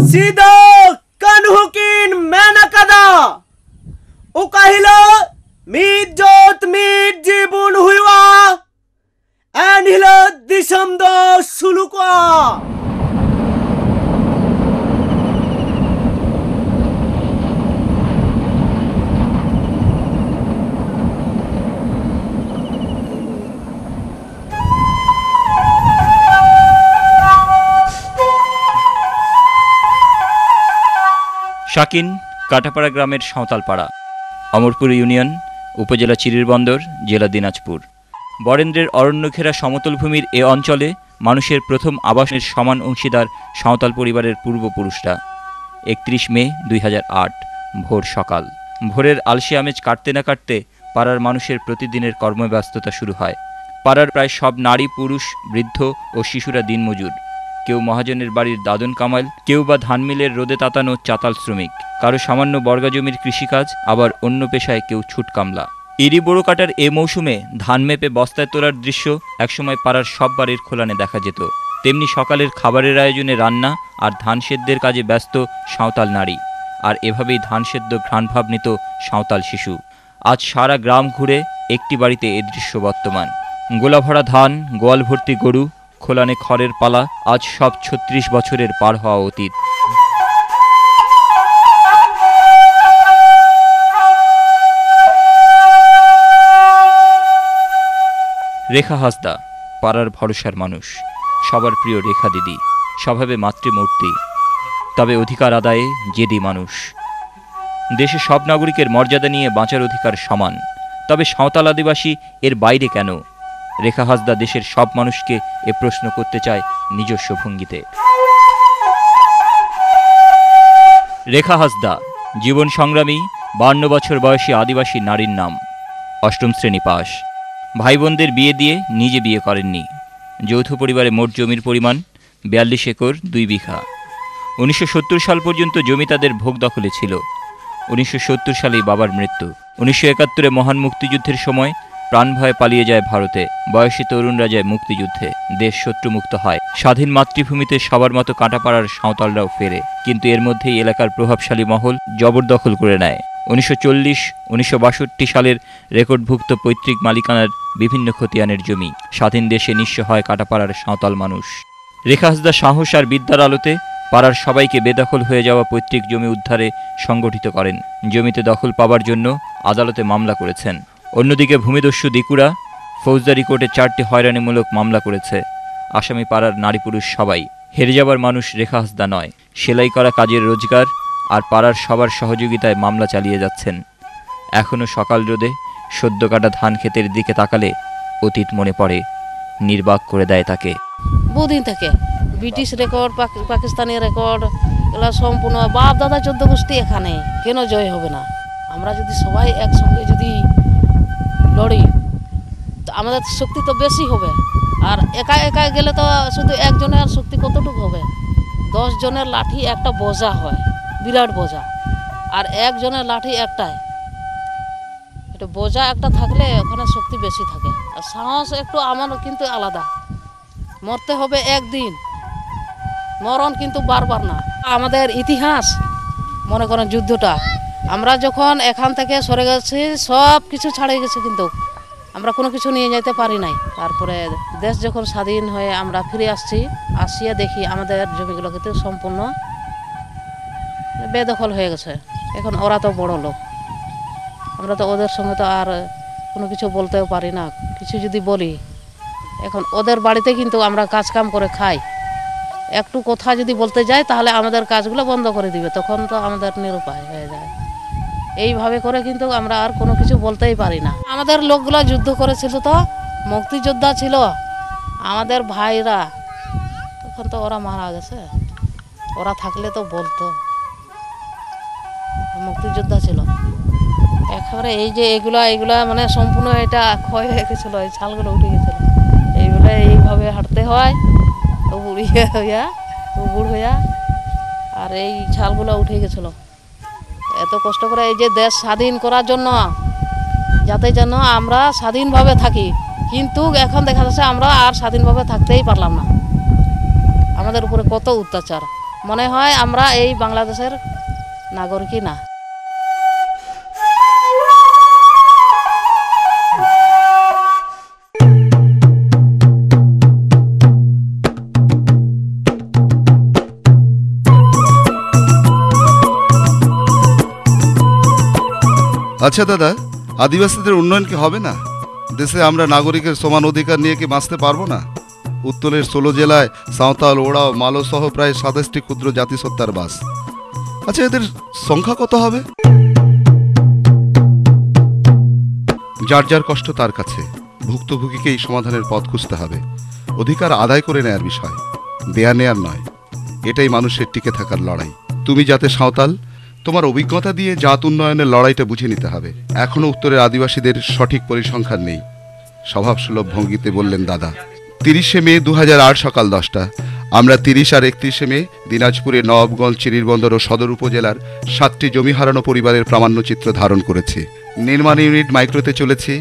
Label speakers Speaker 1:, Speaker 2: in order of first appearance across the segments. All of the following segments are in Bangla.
Speaker 1: सीधा कन्हुकिन मेनकादा ओ कहिलो मीत जोत मीत जीवन हुआ एन हिलो दिसम दो सुलुका
Speaker 2: শাকিন কাটাপাড়া গ্রামের সাঁওতালপাড়া, অমরপুর ইউনিয়ন, উপজেলা চিরিরবন্দর, জেলা দিনাজপুর। বরেন্দ্রের অরণ্য ঘেরা সমতল ভূমির এ অঞ্চলে মানুষের প্রথম আবাসের সমান অংশীদার সাঁওতাল পরিবারের পূর্বপুরুষরা। 31 মে 2008 ভোর সকাল। ভোরের আলসি আমেজ কাটতে না কাটতে পাড়ার মানুষের প্রতিদিনের কর্মব্যস্ততা শুরু হয়। পাড়ার প্রায় সব নারী, পুরুষ, বৃদ্ধ ও শিশুরা দিনমজুর। কেউ মহাজনের বাড়ির দাদন কামাল, কেউ বা ধান মিলের রোদে তাতানো চাতাল শ্রমিক, কারো সামান্য বর্গা জমির কৃষিকাজ, আবার অন্য পেশায় কেউ ছুট কামলা। ইরি বোরো কাটার এ মৌসুমে ধান মেপে বস্তায় তোলার দৃশ্য একসময় পাড়ার সব বাড়ির খোলানে দেখা যেত। তেমনি সকালের খাবারের আয়োজনে রান্না আর ধান সেদ্ধের কাজে ব্যস্ত সাঁওতাল নারী, আর এভাবেই ধান সেদ্ধ ঘ্রাণভাব নিত সাঁওতাল শিশু। আজ সারা গ্রাম ঘুরে একটি বাড়িতে এ দৃশ্য বর্তমান। গোলাভরা ধান, গোয়াল ভর্তি গরু, খোলানে খড়ের পালা, আজ সব 36 বছরের পার হওয়া অতীত। রেখা হাসদা পাড়ার ভরসার মানুষ, সবার প্রিয় রেখা দিদি, স্বভাবে মাতৃমূর্তি, তবে অধিকার আদায়ে জেদি মানুষ। দেশে সব নাগরিকের মর্যাদা নিয়ে বাঁচার অধিকার সমান, তবে সাঁওতাল আদিবাসী এর বাইরে কেন? রেখা হাসদা দেশের সব মানুষকে এ প্রশ্ন করতে চায় নিজস্ব ভঙ্গিতে। রেখা হাসদা জীবন সংগ্রামী, 52 বছর বয়সী আদিবাসী নারীর নাম। 8ম শ্রেণী পাস। ভাই বোনদের বিয়ে দিয়ে নিজে বিয়ে করেননি। যৌথ পরিবারে মোট জমির পরিমাণ 42 একর 2 বিঘা। 1970 সাল পর্যন্ত জমি তাদের ভোগ দখলে ছিল। 1970 সালেই বাবার মৃত্যু। 1971-এ মহান মুক্তিযুদ্ধের সময় প্রাণ ভয়ে পালিয়ে যায় ভারতে। বয়সী তরুণরা যায় মুক্তিযুদ্ধে, দেশ শত্রুমুক্ত হয়। স্বাধীন মাতৃভূমিতে সবার মতো কাঁটাপাড়ার সাঁওতালরাও ফেরে, কিন্তু এর মধ্যেই এলাকার প্রভাবশালী মহল জবরদখল করে নেয়। 1940-1962 সালের রেকর্ডভুক্ত পৈতৃক মালিকানার বিভিন্ন খতিয়ানের জমি। স্বাধীন দেশে নিঃস্ব হয় কাঁটাপাড়ার সাঁওতাল মানুষ। রেখা হাসদা সাহস আর বিদ্যার আলোতে পাড়ার সবাইকে বেদখল হয়ে যাওয়া পৈতৃক জমি উদ্ধারে সংগঠিত করেন। জমিতে দখল পাবার জন্য আদালতে মামলা করেছেন। অন্যদিকে ভূমিদস্যু দিকুরা ফৌজদারি কোর্টে 4টি হয়রানিমূলক মামলা করেছে। আসামি পাড়ার নারী পুরুষ সবাই। হেরে যাবার মানুষ রেখা হাসদা নয়, সেলাই করা কাজের রোজগার আর পাড়ার সবার সহযোগিতায় মামলা চালিয়ে যাচ্ছেন। এখনও সকাল রোদে সদ্য কাটা ধান ক্ষেতের দিকে তাকালে অতীত মনে পড়ে, নির্বাক করে দেয় তাকে।
Speaker 3: বহুদিন থেকে ব্রিটিশ রেকর্ড, পাকিস্তানি রেকর্ড, এগুলো সম্পূর্ণ বাপ দাদা 14 গোষ্ঠী এখানে, কেন জয় হবে না? আমরা যদি সবাই একসঙ্গে যদি লড়ি তো আমাদের শক্তি তো বেশি হবে। আর একা একা গেলে তো শুধু একজনের শক্তি কতটুকু হবে? 10 জনের লাঠি একটা বোঝা হয়, বিরাট বোঝা, আর একজনের লাঠি একটাই। এটা বোঝা একটা থাকলে ওখানে শক্তি বেশি থাকে, আর সাহস একটু আমার কিন্তু আলাদা। মরতে হবে একদিন, মরণ কিন্তু বারবার না। আমাদের ইতিহাস মনে করেন যুদ্ধটা, আমরা যখন এখান থেকে সরে গেছি সব কিছু ছাড়িয়ে গেছে, কিন্তু আমরা কোনো কিছু নিয়ে যেতে পারি নাই। তারপরে দেশ যখন স্বাধীন হয়ে আমরা ফিরে আসছি, আসিয়া দেখি আমাদের জমিগুলো কিন্তু সম্পূর্ণ বেদখল হয়ে গেছে। এখন ওরা তো বড় লোক, আমরা তো ওদের সঙ্গে তো আর কোনো কিছু বলতেও পারি না। কিছু যদি বলি, এখন ওদের বাড়িতে কিন্তু আমরা কাজ কাম করে খাই, একটু কথা যদি বলতে যাই তাহলে আমাদের কাজগুলো বন্ধ করে দিবে, তখন তো আমাদের নিরুপায় হয়ে যায়। এইভাবে করে কিন্তু আমরা আর কোনো কিছু বলতেই পারি না। আমাদের লোকগুলো যুদ্ধ করেছিল, তো মুক্তিযোদ্ধা ছিল আমাদের ভাইরা, তখন তো ওরা মারা গেছে। ওরা থাকলে তো বলতো, মুক্তিযোদ্ধা ছিল একেবারে। এই যে এগুলা মানে সম্পূর্ণ এটা ক্ষয় হয়ে গেছিলো, এই ছালগুলো উঠে গেছিলো। এইগুলো এইভাবে হাঁটতে হয় বুড়িয়া হইয়া, বুড় হইয়া, আর এই ছালগুলো উঠে গেছিলো। এত কষ্ট করে এই যে দেশ স্বাধীন করার জন্য, যাতে যেন আমরা স্বাধীনভাবে থাকি, কিন্তু এখন দেখা যাচ্ছে আমরা আর স্বাধীনভাবে থাকতেই পারলাম না। আমাদের উপরে কত অত্যাচার, মনে হয় আমরা এই বাংলাদেশের নাগরিকই না।
Speaker 4: আচ্ছা দাদা, আদিবাসীদের উন্নয়ন কি হবে না? দেশে আমরা নাগরিকের সমান অধিকার নিয়ে কি বাঁচতে পারবো না? উত্তরের 16 জেলায় সাঁওতাল, ওড়াও, মালো সহ প্রায় 27টি ক্ষুদ্র জাতিসত্তার বাস। আচ্ছা, এদের সংখ্যা কত হবে? যার যার কষ্ট তার কাছে, ভুক্তভোগীকেই সমাধানের পথ খুঁজতে হবে। অধিকার আদায় করে নেয়ার বিষয়, দেয়া নেয়ার নয়। এটাই মানুষের টিকে থাকার লড়াই। তুমি যাতে সাঁওতাল, তোমার অভিজ্ঞতা দিয়ে জাত উন্নয়নের লড়াইটা বুঝে নিতে হবে। এখনো উত্তরের আদিবাসীদের সঠিক পরিসংখ্যান নেই, স্বভাবসুলভ ভঙ্গিতে বললেন দাদা। 30শে মে 2008 সকাল 10টা আমরা 30 আর 31শে মে দিনাজপুরের নবাবগঞ্জ, চিরিরবন্দর ও সদর উপজেলার 7টি জমি হারানো পরিবারের প্রামাণ্যচিত্র ধারণ করেছি। নির্মাণ ইউনিট মাইক্রোতে চলেছি।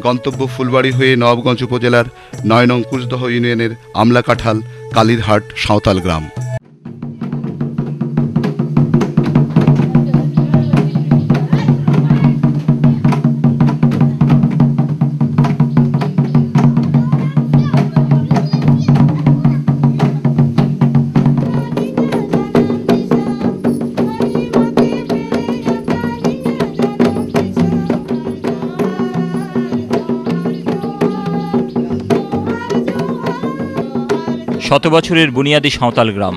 Speaker 4: গন্তব্য ফুলবাড়ি হয়ে নবাবগঞ্জ উপজেলার 9 নং কুচদহ ইউনিয়নের আমলাকাঠাল, কালীরহাট, সাঁওতাল গ্রাম।
Speaker 2: শত বছরের বুনিয়াদী সাঁওতাল গ্রাম।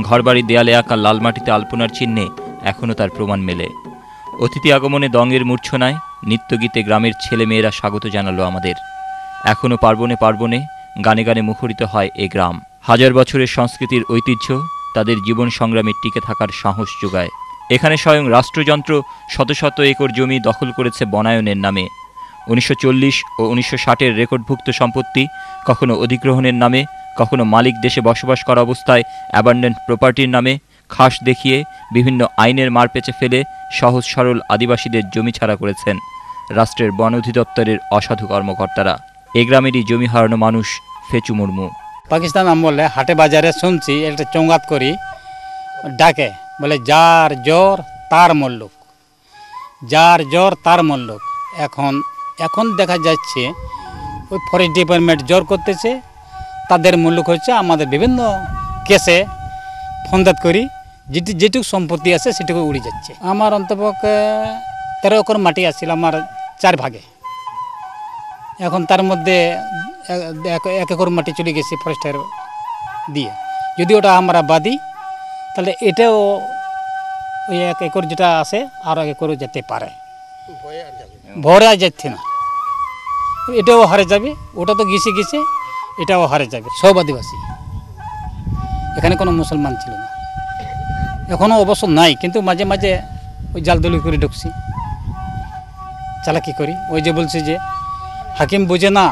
Speaker 2: ঘরবাড়ির দেয়ালে আঁকা লাল মাটিতে আলপনার চিহ্নে এখনও তার প্রমাণ মেলে। অতিথি আগমনে দঙ্গের মূর্ছনায় নিত্যগীতে গ্রামের ছেলেমেয়েরা স্বাগত জানালো আমাদের। এখনও পার্বণে পার্বণে গানে গানে মুখরিত হয় এ গ্রাম। হাজার বছরের সংস্কৃতির ঐতিহ্য তাদের জীবন সংগ্রামে টিকে থাকার সাহস যোগায়। এখানে স্বয়ং রাষ্ট্রযন্ত্র শত শত একর জমি দখল করেছে বনায়নের নামে। 1940 ও 1960-এর রেকর্ডভুক্ত সম্পত্তি কখনো অধিগ্রহণের নামে, কখনো মালিক দেশে বসবাস করা অবস্থায় অ্যাবান্ডেন্ট প্রপার্টির নামে খাস দেখিয়ে বিভিন্ন আইনের মারপেঁচে ফেলে সহজ সরল আদিবাসীদের জমি ছাড়া করেছেন রাষ্ট্রের বন অধিদপ্তরের অসাধু কর্মকর্তারা। এ গ্রামেরই জমি হারানো মানুষ ফেচু মুর্মু।
Speaker 5: পাকিস্তান আমলে হাটে বাজারে শুনছি একটা চৌগাত করি ডাকে, বলে যার জ্বর তার মল্লুক, যার জ্বর তার মল্লুক। এখন দেখা যাচ্ছে ওই ফরেস্ট ডিপার্টমেন্ট জোর করতেছে, তাদের মূল্য হচ্ছে আমাদের বিভিন্ন কেসে ফন্দাত করি যেটুকু সম্পত্তি আছে সেটুকু উড়ে যাচ্ছে। আমার অন্তপক্ষে 13 একর মাটি আসছিল আমার 4 ভাগে। এখন তার মধ্যে 1 একর মাটি চলে গেছে ফরেস্টের দিয়ে। যদি ওটা আমরা বাদি তাহলে এটাও ওই 1 একর যেটা আছে আরও 1 একর যেতে পারে, ভরে আর যাচ্ছে না। এটাও হারে যাবে, ওটা তো গেছে এটাও হারে যাবে। সব আদিবাসী, এখানে কোনো মুসলমান ছিল না, এখনও অবশ্য নাই, কিন্তু মাঝে মাঝে ওই জালদলি করে ঢুকছি, চালাকি করি। ওই যে বলছে যে হাকিম বোঝে না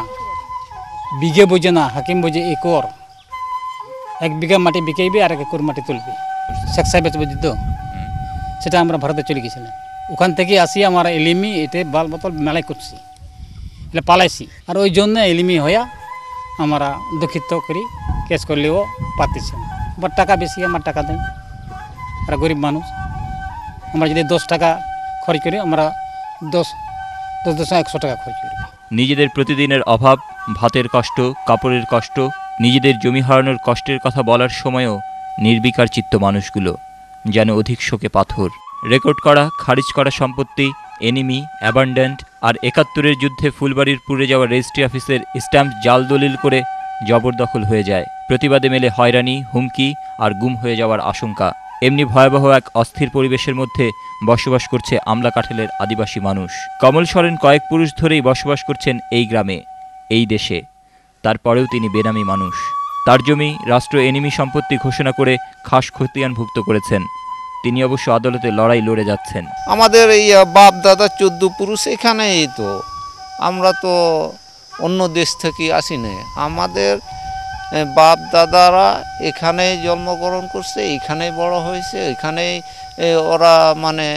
Speaker 5: বিঘে, বোঝে না হাকিম বোঝে একর। 1 বিঘা মাটি বিকেইবে আর 1 একর মাটি তুলবে। শেখ সাহেব বুঝি তো, সেটা আমরা ভারতে চলে গেছিলাম। ওখান থেকে আসি আমার এলিমি এতে বাল বোতল মেলাই করছি, এটা পালাইছি। আর ওই জন্য এলিমি হইয়া আমরা দুঃখিত করি, কেস করলেও পারতেছি না। আমার টাকা বেশি, আমার টাকা দেয়, আমরা গরিব মানুষ। আমরা যদি 10 টাকা খরচ করি, আমরা 10-100 টাকা খরচ করি।
Speaker 2: নিজেদের প্রতিদিনের অভাব, ভাতের কষ্ট, কাপড়ের কষ্ট, নিজেদের জমি হারানোর কষ্টের কথা বলার সময়ও নির্বিকার চিত্ত মানুষগুলো যেন অধিক শোকে পাথর। রেকর্ড করা, খারিজ করা সম্পত্তি, এনিমি, অ্যাবান্ডেন্ট আর 71-এর যুদ্ধে ফুলবাড়ির পুড়ে যাওয়া রেজিস্ট্রি অফিসের স্ট্যাম্প জাল দলিল করে জবরদখল হয়ে যায়। প্রতিবাদে মেলে হয়রানি, হুমকি আর গুম হয়ে যাওয়ার আশঙ্কা। এমনি ভয়াবহ এক অস্থির পরিবেশের মধ্যে বসবাস করছে আমলাকাঠালের আদিবাসী মানুষ। কমল সরেন কয়েক পুরুষ ধরেই বসবাস করছেন এই গ্রামে, এই দেশে। তারপরেও তিনি বেনামি মানুষ। তার জমি রাষ্ট্র এনিমি সম্পত্তি ঘোষণা করে খাস খতিয়ানভুক্ত করেছেন। তিনি অবশ্য আদালতে লড়াই লড়ে যাচ্ছেন।
Speaker 6: আমাদের এই বাপ দাদা 14 পুরুষ এখানেই তো, আমরা তো অন্য দেশ থেকে আসি না। আমাদের বাপ দাদারা এখানেই জন্মগ্রহণ করছে, এখানেই বড় হয়েছে, এখানেই ওরা মানে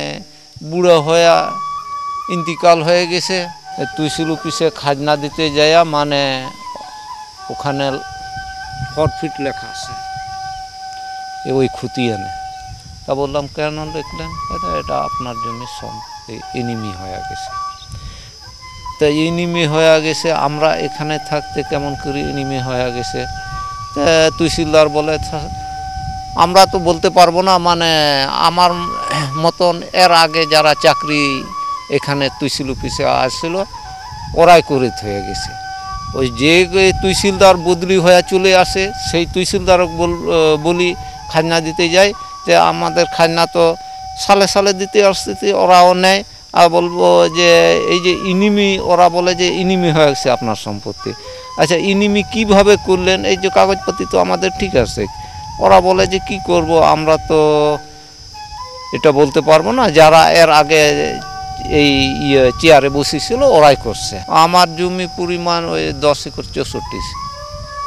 Speaker 6: বুড়ো হয়ে ইন্তিকাল হয়ে গেছে। তহসিল অফিসে খাজনা দিতে যায়, মানে ওখানে ফরফিট লেখা আছে, ওই খুঁটিয়ে নেয়। তা বললাম কেন লিখলেন? এটা আপনার জমি এনিমি হয়ে গেছে। তা এনিমি হয়ে গেছে, আমরা এখানে থাকতে কেমন করে এনিমি হয়ে গেছে? তহসিলদার বলে আমরা তো বলতে পারবো না, মানে আমার মতন এর আগে যারা চাকরি এখানে তহসিল অফিসে আসছিল ওরাই করে হয়ে গেছে। ওই যে তহসিলদার বদলি হয়ে চলে আসে সেই তহসিলদার বলি খাজনা দিতে যাই, যে আমাদের খাজনা তো সালে সালে দিতে আসতে, ওরাও নেয়। আর বলবো যে এই যে ইনিমি, ওরা বলে যে ইনিমি হয়ে গেছে আপনার সম্পত্তি। আচ্ছা ইনিমি কিভাবে করলেন? এই যে কাগজপত্র তো আমাদের ঠিক আছে। ওরা বলে যে কি করব, আমরা তো এটা বলতে পারবো না, যারা এর আগে এই চেয়ারে বসেছিল ওরাই করছে। আমার জমি পরিমাণ ওই 10 একর 64।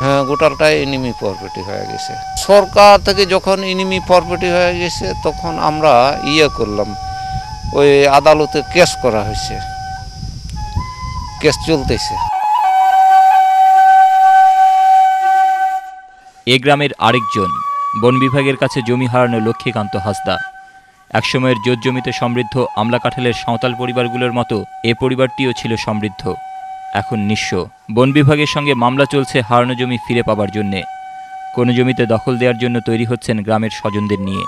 Speaker 6: হ্যাঁ, গোটালটাই এনিমি প্রপার্টি হয়ে গেছে। সরকার থেকে যখন এনিমি প্রপার্টি হয়ে গেছে তখন আমরা করলাম, ওই আদালতে কেস করা হয়েছে, কেস চলতেছে।
Speaker 2: এ গ্রামের আরেকজন বন বিভাগের কাছে জমি হারানো লক্ষ্মীকান্ত হাসদা। একসময়ের জোট জমিতে সমৃদ্ধ আমলা কাঁঠালের সাঁওতাল পরিবারগুলোর মতো এ পরিবারটিও ছিল সমৃদ্ধ, এখন নিঃস্ব। বন বিভাগের সঙ্গে মামলা চলছে হারানো জমি ফিরে পাবার জন্যে। কোনো জমিতে দখল দেওয়ার জন্য তৈরি হচ্ছেন গ্রামের স্বজনদের নিয়ে।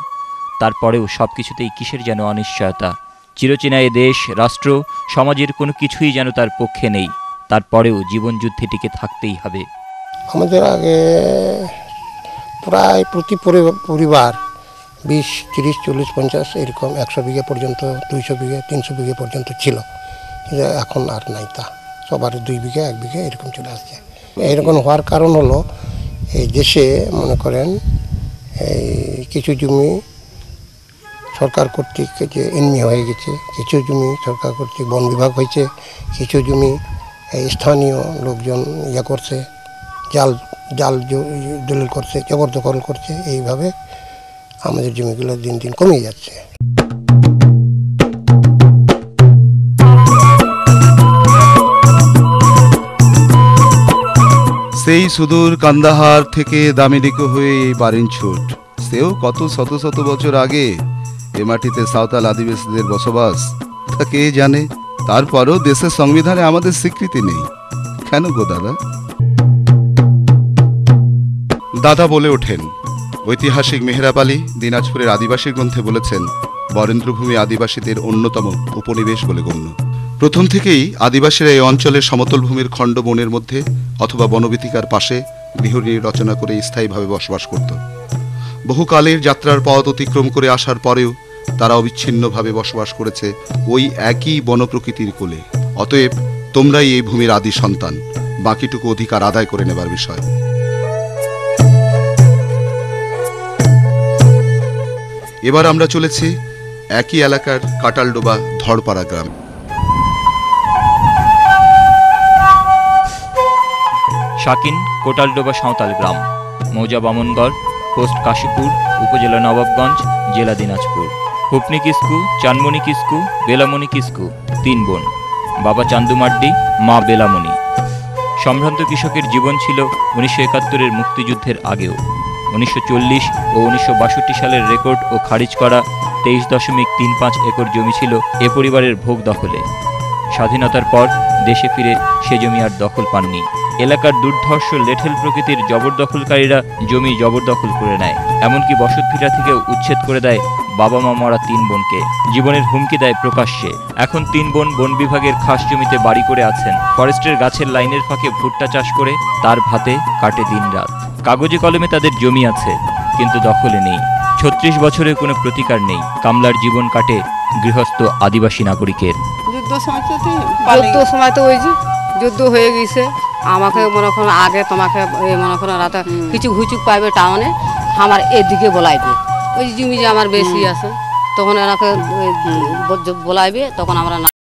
Speaker 2: তারপরেও সব কিছুতেই কিসের যেন অনিশ্চয়তা। চিরচেনা এ দেশ, রাষ্ট্র, সমাজের কোনো কিছুই যেন তার পক্ষে নেই। তারপরেও জীবনযুদ্ধে টিকে থাকতেই হবে।
Speaker 7: আমাদের আগে প্রায় প্রতি পরিবার 20, 30, 40, 50 এরকম 100 বিঘা পর্যন্ত, 200 বিঘা, 300 বিঘা পর্যন্ত ছিল। এখন আর নাই তা, সবার 2 বিঘা, 1 বিঘা এরকম চলে আসছে। এরকম হওয়ার কারণ হলো এই দেশে মনে করেন এই কিছু জমি সরকার কর্তৃক যে এনমি হয়ে গেছে, কিছু জমি সরকার কর্তৃক বন বিভাগ হয়েছে, কিছু জমি স্থানীয় লোকজন করছে, জাল দলিল করছে, জবরদখল করছে। এইভাবে আমাদের জমিগুলো দিন দিন কমে যাচ্ছে।
Speaker 4: সেই সুদূর কান্দাহার থেকে দামেরিকো হয়ে এই বারিনছুট, সেও কত শত শত বছর আগে। এ মাটিতে সাঁওতাল আদিবাসীদের বসবাস, তা কে জানে। তারপরও দেশের সংবিধানে আমাদের স্বীকৃতি নেই কেন গো দাদা? দাদা বলে ওঠেন, ঐতিহাসিক মেহরাব আলী দিনাজপুরের আদিবাসী গ্রন্থে বলেছেন, বরেন্দ্রভূমি আদিবাসীদের অন্যতম উপনিবেশ বলে গণ্য। প্রথম থেকেই আদিবাসীরা এই অঞ্চলের সমতল ভূমির খণ্ড বনের মধ্যে অথবা বনবীথিকার পাশে গৃহ রচনা করে স্থায়ীভাবে বসবাস করত। বহুকালের যাত্রার পথ অতিক্রম করে আসার পরেও তারা অবিচ্ছিন্নভাবে বসবাস করেছে ওই একই বনপ্রকৃতির কোলে। অতএব তোমরাই এই ভূমির আদি সন্তান, বাকিটুকু অধিকার আদায় করে নেবার বিষয়। এবার আমরা চলেছি একই এলাকার কাটালডোবা ধড়পাড়া গ্রাম।
Speaker 2: শাকিন কোটালডোবা সাঁওতাল গ্রাম, মৌজা বামনগড়, পোস্ট কাশীপুর, উপজেলা নবাবগঞ্জ, জেলা দিনাজপুর। হুপনি কিস্কু, চানমণি কিস্কু, বেলামণি কিস্কু 3 বোন। বাবা চান্দু মাড্ডি, মা বেলামণি। সম্ভ্রান্ত কৃষকের জীবন ছিল 1971-এর মুক্তিযুদ্ধের আগেও। 1940 ও 1962 সালের রেকর্ড ও খারিজ করা 23.35 একর জমি ছিল এ পরিবারের ভোগ দখলে। স্বাধীনতার পর দেশে ফিরে সে জমি আর দখল পাননি। এলাকার দুর্ধর্ষ লেঠেল প্রকৃতির জবরদখলকারীরা জমি জবরদখল করে নেয়, এমনকি বসতভিটা থেকেও উচ্ছেদ করে দেয় বাবা মা মরা 3 বোনকে। জীবনের হুমকি দেয় প্রকাশ্যে। এখন 3 বোন বন বিভাগের খাস জমিতে বাড়ি করে আছেন। ফরেস্টের গাছের লাইনের ফাঁকে ভুট্টা চাষ করে তার ভাতে কাটে দিনরাত। কাগজে কলমে তাদের জমি আছে, কিন্তু দখলে নেই। 36 বছরের কোনো প্রতিকার নেই। কামলার জীবন কাটে গৃহস্থ আদিবাসী নাগরিকের।
Speaker 8: যুদ্ধ সময় তো ওই যে যুদ্ধ হয়ে গেছে, আমাকে মনে করো আগে তোমাকে মনে করো রাতে কিছু হুচুক পাইবে টাউনে, আমার এদিকে বলাইবে। ওই জমি যে আমার বেশি আছে, তখন এনাকে বলাইবে, তখন আমরা